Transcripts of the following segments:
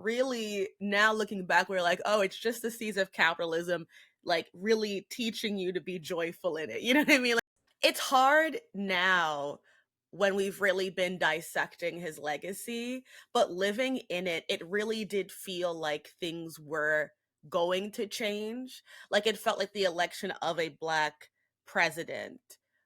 but really now looking back, we're like, oh, it's just the seeds of capitalism, like really teaching you to be joyful in it. You know what I mean? Like, it's hard now when we've really been dissecting his legacy, but living in it, it really did feel like things were going to change. Like it felt like the election of a black president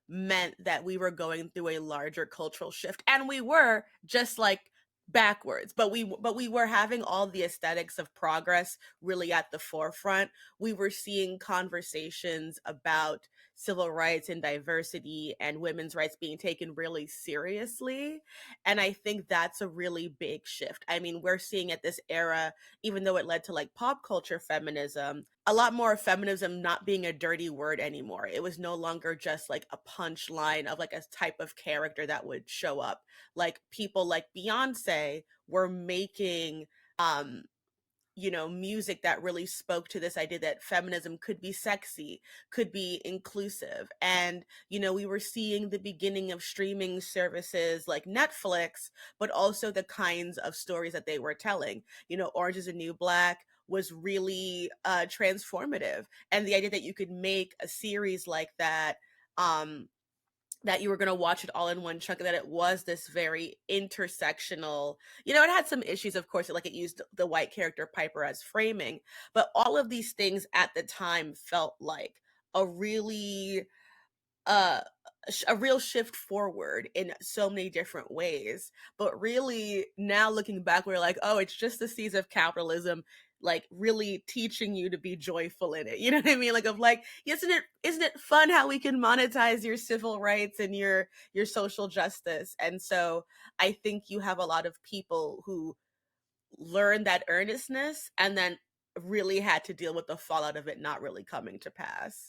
meant that we were going through a larger cultural shift, and we were, just like backwards, but we were having all the aesthetics of progress really at the forefront. We were seeing conversations about civil rights and diversity and women's rights being taken really seriously, and I think that's a really big shift. I mean, we're seeing at this era, even though it led to like pop culture feminism, a lot more of feminism not being a dirty word anymore. It was no longer just like a punchline of like a type of character that would show up. Like people like Beyonce were making um music that really spoke to this idea that feminism could be sexy, could be inclusive. And, we were seeing the beginning of streaming services like Netflix, but also the kinds of stories that they were telling. Orange is the New Black was really transformative. And the idea that you could make a series like that, that you were going to watch it all in one chunk, and that it was this very intersectional. It had some issues, of course, like it used the white character Piper as framing, but all of these things at the time felt like a really uh a real shift forward in so many different ways. But really now looking back, we're like, oh, it's just the seeds of capitalism, like really teaching you to be joyful in it. You know what I mean? Like, of like, isn't it fun how we can monetize your civil rights and your social justice? And so I think you have a lot of people who learned that earnestness and then really had to deal with the fallout of it not really coming to pass.